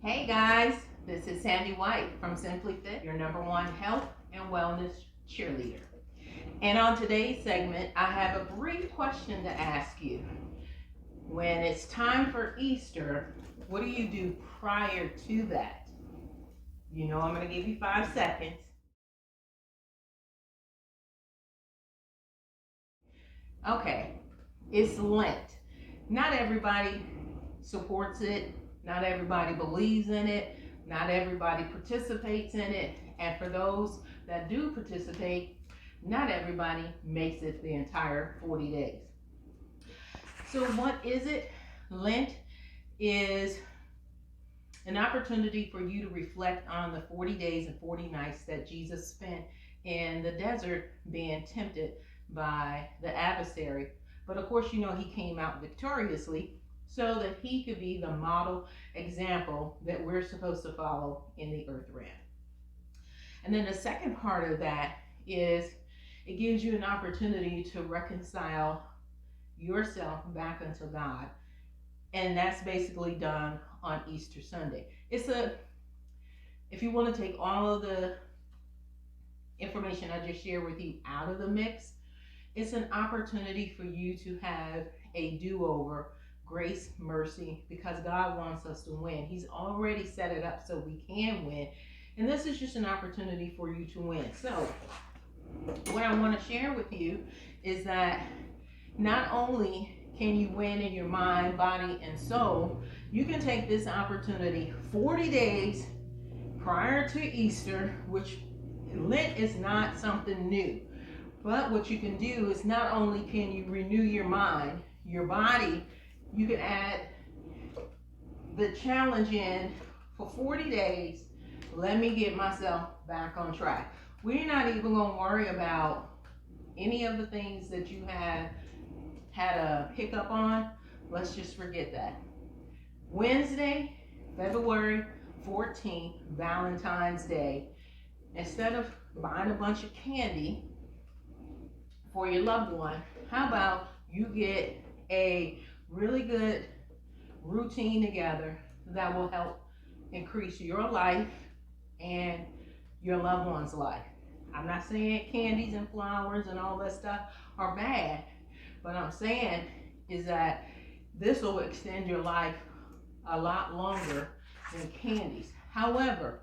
Hey guys, this is Sandy White from Simply Fit, your #1 health and wellness cheerleader. And on today's segment, I have a brief question to ask you. When it's time for Easter, what do you do prior to that? You know, I'm going to give you 5 seconds. Okay, it's Lent. Not everybody supports it, not everybody believes in it, not everybody participates in it, and for those that do participate, not everybody makes it the entire 40 days. So what is it? Lent is an opportunity for you to reflect on the 40 days and 40 nights that Jesus spent in the desert being tempted by the adversary. But of course, you know, he came out victoriously so that he could be the model example that we're supposed to follow in the earth realm. And then the second part of that is it gives you an opportunity to reconcile yourself back unto God. And that's basically done on Easter Sunday. If you want to take all of the information I just shared with you out of the mix, it's an opportunity for you to have a do-over, grace, mercy, because God wants us to win. He's already set it up so we can win. And this is just an opportunity for you to win. So what I want to share with you is that not only can you win in your mind, body, and soul, you can take this opportunity 40 days prior to Easter, which Lent is not something new. But what you can do is not only can you renew your mind, your body, you can add the challenge in for 40 days. Let me get myself back on track. We're not even going to worry about any of the things that you have had a hiccup on. Let's just forget that. Wednesday, February 14th, Valentine's Day. Instead of buying a bunch of candy for your loved one, how about you get a really good routine together that will help increase your life and your loved one's life. I'm not saying candies and flowers and all that stuff are bad. What I'm saying is that this will extend your life a lot longer than candies. However,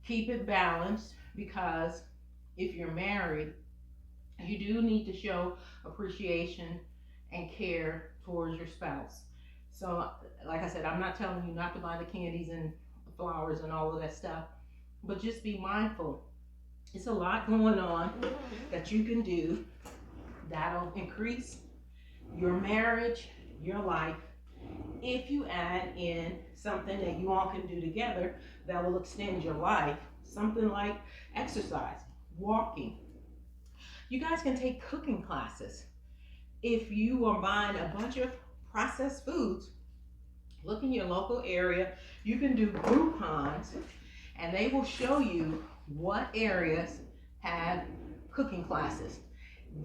keep it balanced, because if you're married, you do need to show appreciation and care towards your spouse. So, like I said, I'm not telling you not to buy the candies and flowers and all of that stuff, but just be mindful. It's a lot going on that you can do that'll increase your marriage, your life, if you add in something that you all can do together that will extend your life. Something like exercise, walking. You guys can take cooking classes. If you are buying a bunch of processed foods, look in your local area. You can do Groupons, and they will show you what areas have cooking classes.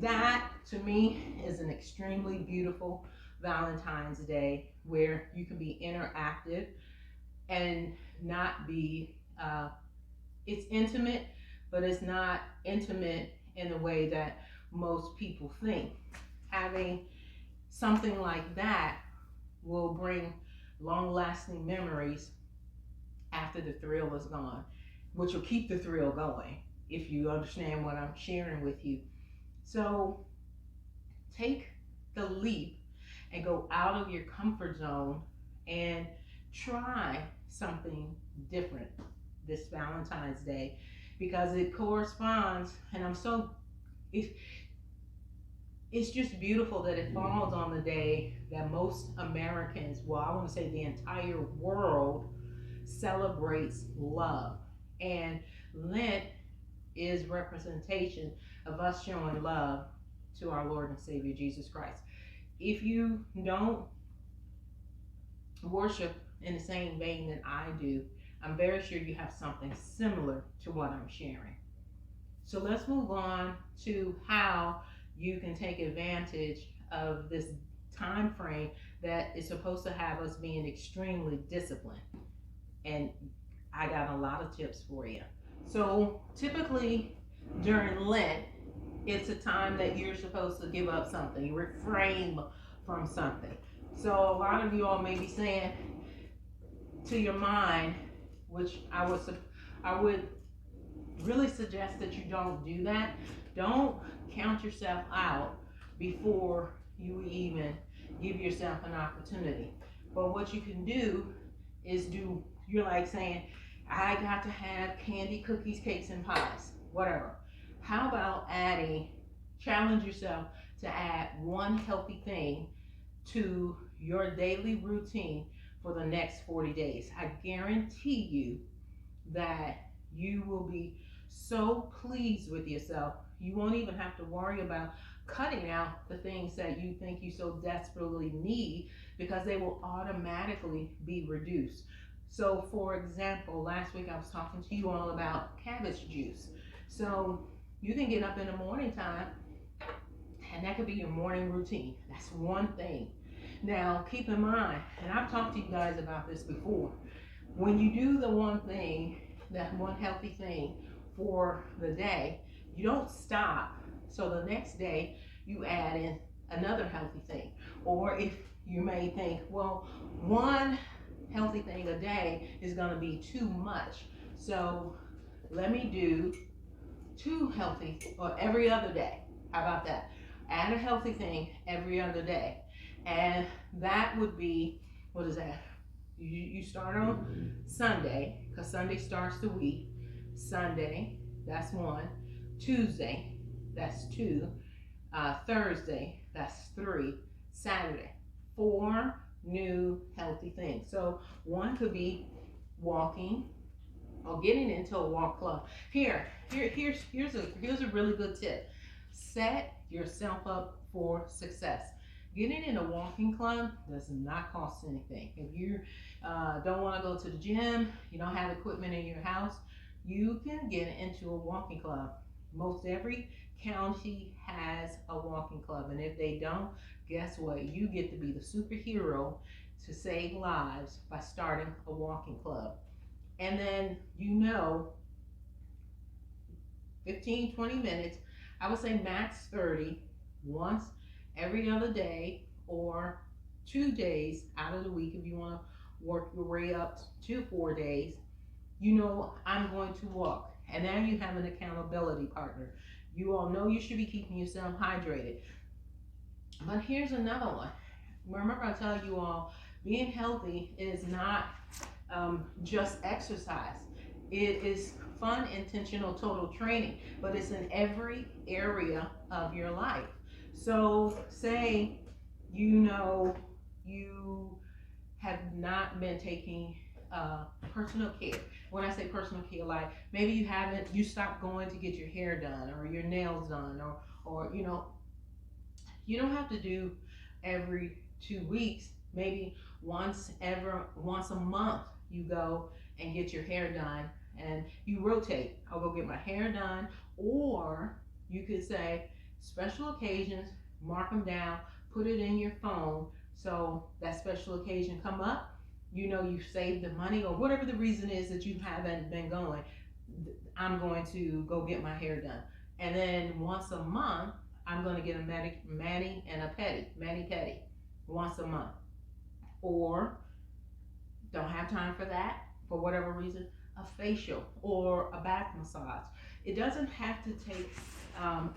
That, to me, is an extremely beautiful Valentine's Day where you can be interactive and not be, it's intimate, but it's not intimate in the way that most people think. Having something like that will bring long-lasting memories after the thrill is gone, which will keep the thrill going, if you understand what I'm sharing with you. So take the leap and go out of your comfort zone and try something different this Valentine's Day, because it corresponds, and it's just beautiful that it falls on the day that most Americans, well, I want to say the entire world, celebrates love. And Lent is representation of us showing love to our Lord and Savior Jesus Christ. If you don't worship in the same vein that I do, I'm very sure you have something similar to what I'm sharing. So let's move on to how you can take advantage of this time frame that is supposed to have us being extremely disciplined. And I got a lot of tips for you. So typically during Lent, it's a time that you're supposed to give up something, you refrain from something. So a lot of you all may be saying to your mind, which I would really suggest that you don't do that. Don't count yourself out before you even give yourself an opportunity. But what you can do is you're like saying, I got to have candy, cookies, cakes, and pies, whatever. How about challenge yourself to add one healthy thing to your daily routine for the next 40 days. I guarantee you that you will be so pleased with yourself. You won't even have to worry about cutting out the things that you think you so desperately need, because they will automatically be reduced. So, for example, last week I was talking to you all about cabbage juice. So, you can get up in the morning time, and that could be your morning routine. That's one thing. Now, keep in mind, and I've talked to you guys about this before, when you do the one thing, that one healthy thing for the day, you don't stop. So the next day, you add in another healthy thing. Or if you may think, well, one healthy thing a day is going to be too much. So let me do two healthy, or every other day. How about that? Add a healthy thing every other day. And that would be, what is that? You start on Sunday, because Sunday starts the week. Sunday, that's one. Tuesday, that's two. Thursday, that's three. Saturday, four new healthy things. So one could be walking or getting into a walk club. Here's a really good tip. Set yourself up for success. Getting in a walking club does not cost anything. If you don't want to go to the gym, you don't have equipment in your house, you can get into a walking club. Most every county has a walking club, and if they don't, guess what? You get to be the superhero to save lives by starting a walking club. And then 15, 20 minutes, I would say max 30, once every other day, or 2 days out of the week if you want to work your way up to 4 days. I'm going to walk, and now you have an accountability partner. You all know you should be keeping yourself hydrated. But here's another one. Remember, I tell you all, being healthy is not just exercise. It is fun, intentional, total training, but it's in every area of your life. So say, you have not been taking personal care. When I say personal care, like maybe you stopped going to get your hair done or your nails done, or you don't have to do every 2 weeks. Maybe once a month you go and get your hair done, and you rotate. I'll go get my hair done, or you could say special occasions, mark them down, put it in your phone, so that special occasion come up, you've saved the money, or whatever the reason is that you haven't been going. I'm going to go get my hair done, and then once a month I'm going to get a mani and a pedi once a month. Or don't have time for that for whatever reason, a facial or a back massage. It doesn't have to take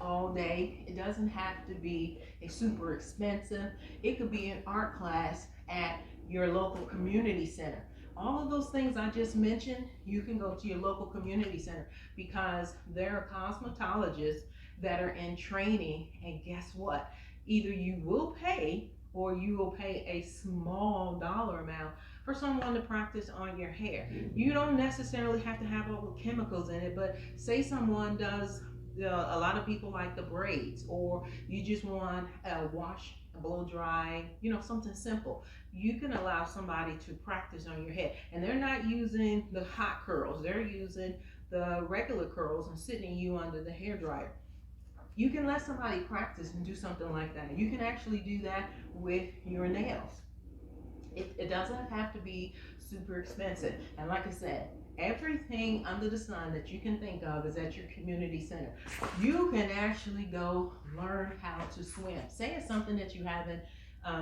all day. It doesn't have to be a super expensive. It could be an art class at your local community center. All of those things I just mentioned, you can go to your local community center, because there are cosmetologists that are in training, and guess what? Either you will pay, or you will pay a small dollar amount for someone to practice on your hair. You don't necessarily have to have all the chemicals in it, but say someone does, a lot of people like the braids, or you just want a wash, a blow dry, something simple. You can allow somebody to practice on your head, and they're not using the hot curls, they're using the regular curls and sitting you under the hair dryer. You can let somebody practice and do something like that. You can actually do that with your nails. It doesn't have to be super expensive. And like I said, everything under the sun that you can think of is at your community center. You can actually go learn how to swim. Say it's something that you haven't,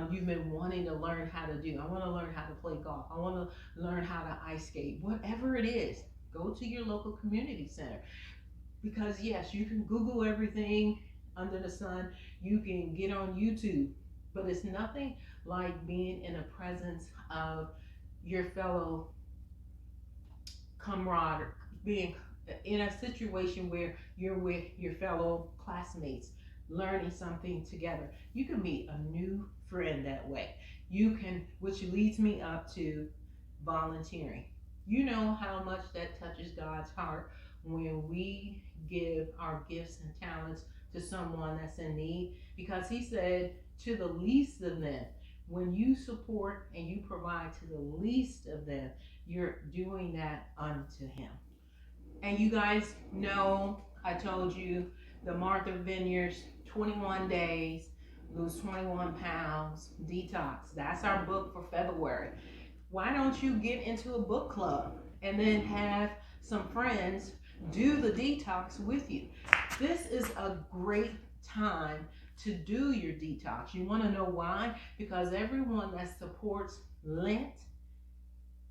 you've been wanting to learn how to do. I want to learn how to play golf. I want to learn how to ice skate. Whatever it is, go to your local community center. Because yes, you can Google everything under the sun. You can get on YouTube, but it's nothing like being in the presence of your fellow camaraderie, being in a situation where you're with your fellow classmates, learning something together. You can meet a new friend that way. You can, which leads me up to volunteering. You know how much that touches God's heart when we give our gifts and talents to someone that's in need, because he said to the least of them, when you support and you provide to the least of them, you're doing that unto him. And you guys know, I told you the Martha Vineyards 21 days, lose 21 pounds, detox. That's our book for February. Why don't you get into a book club and then have some friends do the detox with you? This is a great time to do your detox. You want to know why? Because everyone that supports Lent,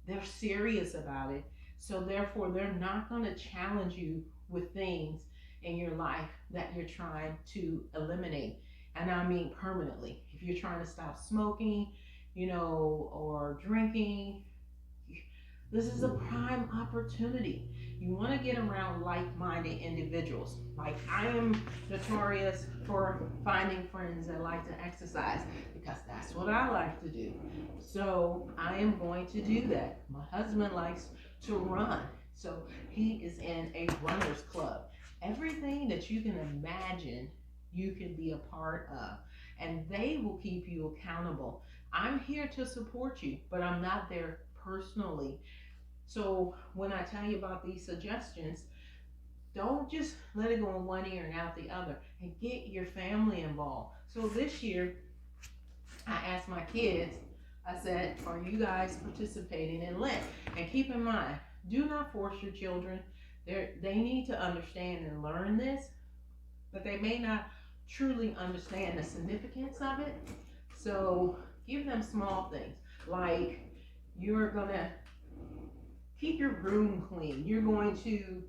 they're serious about it. So therefore, they're not going to challenge you with things in your life that you're trying to eliminate. And I mean permanently. If you're trying to stop smoking, or drinking, this is a prime opportunity. You want to get around like-minded individuals. Like, I am notorious for finding friends that like to exercise because that's what I like to do. So I am going to do that. My husband likes to run, so he is in a runner's club. Everything that you can imagine, you can be a part of, and they will keep you accountable. I'm here to support you, but I'm not there personally. So when I tell you about these suggestions, don't just let it go in one ear and out the other, and get your family involved. So this year, I asked my kids, I said, are you guys participating in Lent? And keep in mind, do not force your children. They need to understand and learn this, but they may not truly understand the significance of it. So give them small things, like you're gonna keep your room clean. You're going to,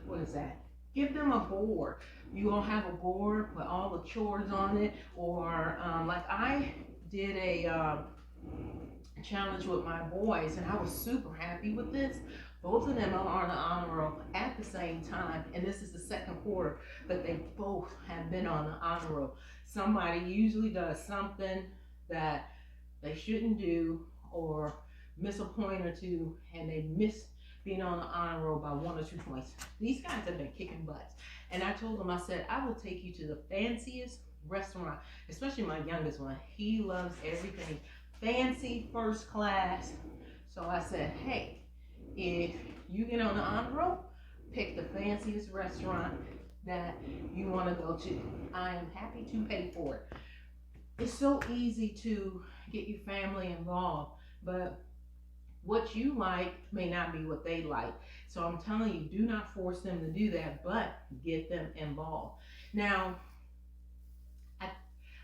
what is that? Give them a board. You all have a board with all the chores on it, or like I did a challenge with my boys, and I was super happy with this. Both of them are on the honor roll at the same time, and this is the second quarter that they both have been on the honor roll. Somebody usually does something that they shouldn't do, or miss a point or two, and they miss being on the honor roll by 1 or 2 points. These guys have been kicking butts. And I told them, I said, I will take you to the fanciest restaurant, especially my youngest one. He loves everything fancy, first class. So I said, hey, if you get on the honor roll, pick the fanciest restaurant that you want to go to. I am happy to pay for it. It's so easy to get your family involved, but what you like may not be what they like. So I'm telling you, do not force them to do that, but get them involved. Now,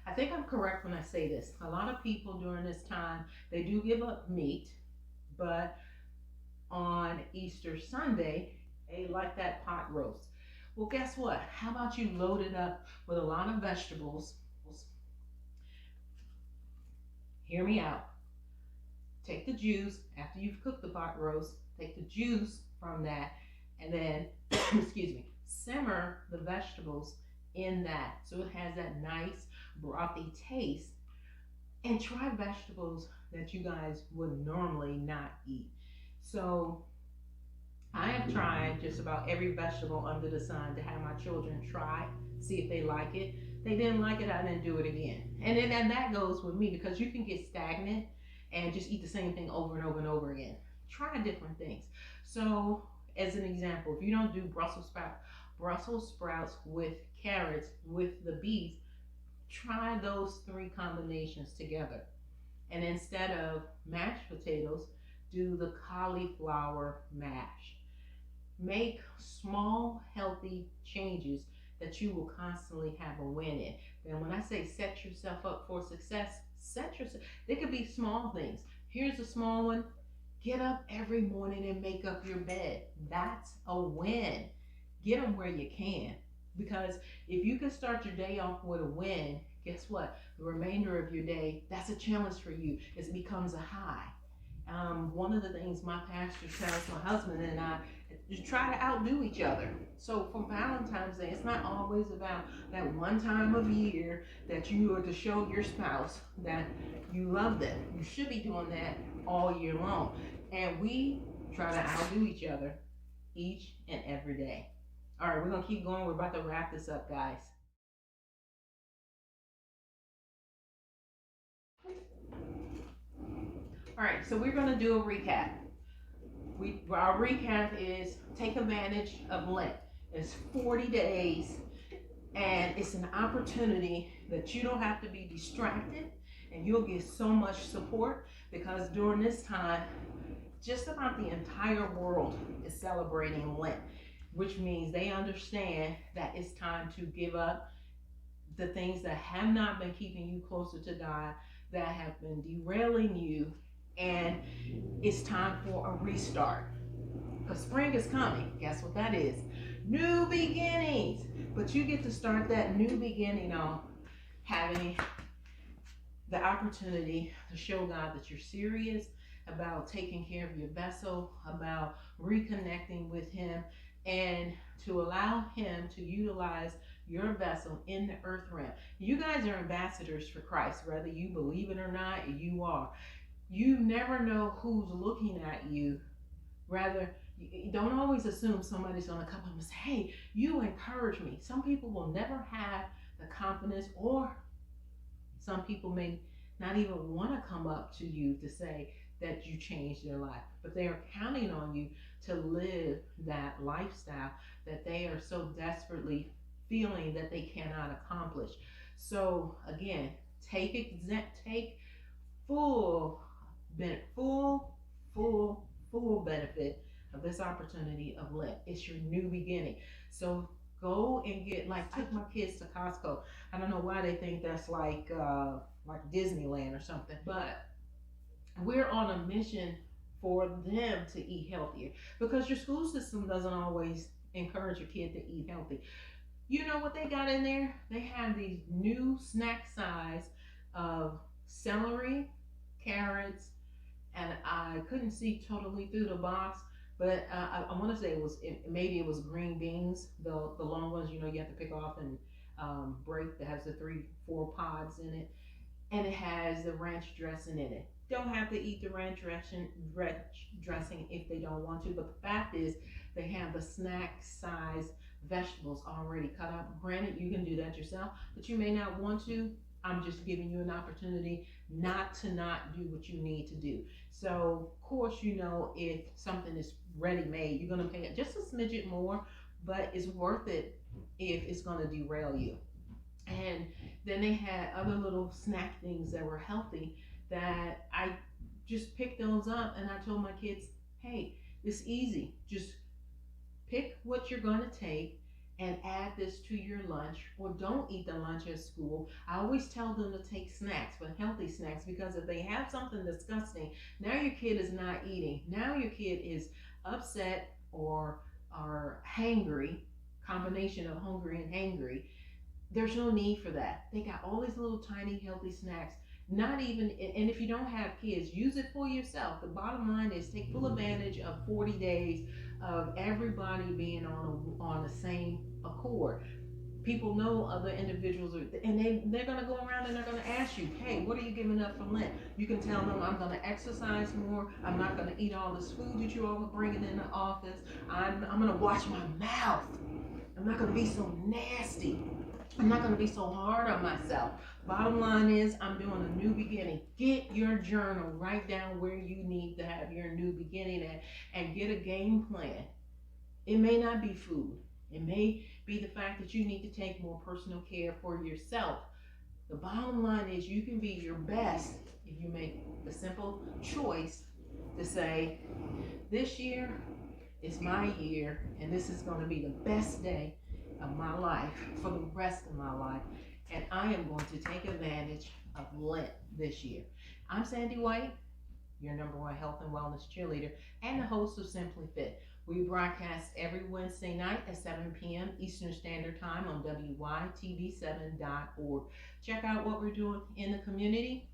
I think I'm correct when I say this. A lot of people during this time, they do give up meat, but on Easter Sunday, they like that pot roast. Well, guess what? How about you load it up with a lot of vegetables? Hear me out. Take the juice after you've cooked the pot roast, take the juice from that, and then, excuse me, simmer the vegetables in that so it has that nice brothy taste. And try vegetables that you guys would normally not eat. So I have tried just about every vegetable under the sun to have my children try, see if they like it. They didn't like it, I didn't do it again. And that goes with me, because you can get stagnant and just eat the same thing over and over and over again. Try different things. So as an example, if you don't do Brussels Brussels sprouts with carrots with the beets. Try those three combinations together. And instead of mashed potatoes, do the cauliflower mash. Make small, healthy changes that you will constantly have a win in. And when I say set yourself up for success, set yourself, they could be small things. Here's a small one. Get up every morning and make up your bed. That's a win. Get them where you can. Because if you can start your day off with a win, guess what? The remainder of your day, that's a challenge for you. It becomes a high. One of the things my pastor tells my husband and I is try to outdo each other. So for Valentine's Day, it's not always about that one time of year that you are to show your spouse that you love them. You should be doing that all year long. And we try to outdo each other each and every day. All right, we're going to keep going. We're about to wrap this up, guys. All right, so we're going to do a recap. Our recap is take advantage of Lent. It's 40 days, and it's an opportunity that you don't have to be distracted, and you'll get so much support because during this time, just about the entire world is celebrating Lent, which means they understand that it's time to give up the things that have not been keeping you closer to God, that have been derailing you, and it's time for a restart. Because spring is coming. Guess what that is? New beginnings. But you get to start that new beginning off having the opportunity to show God that you're serious about taking care of your vessel, about reconnecting with Him, and to allow Him to utilize your vessel in the earth realm. You guys are ambassadors for Christ, whether you believe it or not, you are. You never know who's looking at you. Rather, you don't always assume somebody's going to come up and say, hey, you encourage me. Some people will never have the confidence, or some people may not even want to come up to you to say that you changed their life. But they are counting on you to live that lifestyle that they are so desperately feeling that they cannot accomplish. So again, take full benefit of this opportunity of Lent. It's your new beginning. So go and get, like, took my kids to Costco. I don't know why they think that's like Disneyland or something, but we're on a mission for them to eat healthier, because your school system doesn't always encourage your kid to eat healthy. You know what they got in there? They have these new snack size of celery, carrots, and I couldn't see totally through the box, but I want to say maybe it was green beans, the long ones, you have to pick off and break, that has the 3-4 pods in it, and it has the ranch dressing in it. Don't have to eat the ranch dressing if they don't want to, but the fact is they have the snack size vegetables already cut up. Granted, you can do that yourself, but you may not want to. I'm just giving you an opportunity not to not do what you need to do. So, of course, if something is ready-made, you're going to pay just a smidget more, but it's worth it if it's going to derail you. And then they had other little snack things that were healthy that I just picked those up, and I told my kids, hey, it's easy. Just pick what you're going to take and add this to your lunch, or don't eat the lunch at school. I always tell them to take snacks, but healthy snacks, because if they have something disgusting, now your kid is not eating. Now your kid is upset or hangry, combination of hungry and hangry. There's no need for that. They got all these little tiny healthy snacks. Not even, and if you don't have kids, use it for yourself. The bottom line is take full advantage of 40 days of everybody being on the same accord. People know other individuals, and they're going to go around and they're going to ask you, hey, what are you giving up for Lent? You can tell them, I'm going to exercise more. I'm not going to eat all this food that you all are bringing in the office. I'm going to watch my mouth. I'm not going to be so nasty. I'm not going to be so hard on myself. Bottom line is, I'm doing a new beginning. Get your journal. Write down where you need to have your new beginning at, and get a game plan. It may not be food. It may be the fact that you need to take more personal care for yourself. The bottom line is you can be your best if you make the simple choice to say, this year is my year, and this is going to be the best day of my life for the rest of my life. And I am going to take advantage of Lent this year. I'm Sandy White, your number one health and wellness cheerleader, and the host of Simply Fit. We broadcast every Wednesday night at 7 p.m. Eastern Standard Time on WYTV7.org. Check out what we're doing in the community.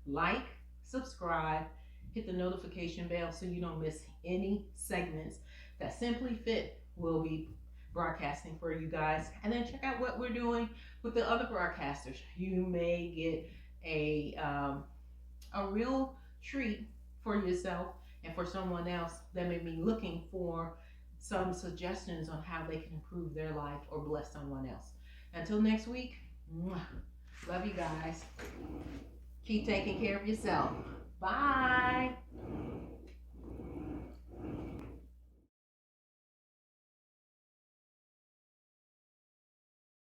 Like, subscribe, hit the notification bell so you don't miss any segments that Simply Fit will be broadcasting for you guys. And then check out what we're doing with the other broadcasters. You may get a real treat for yourself and for someone else that may be looking for some suggestions on how they can improve their life or bless someone else. Until next week, love you guys. Keep taking care of yourself. Bye.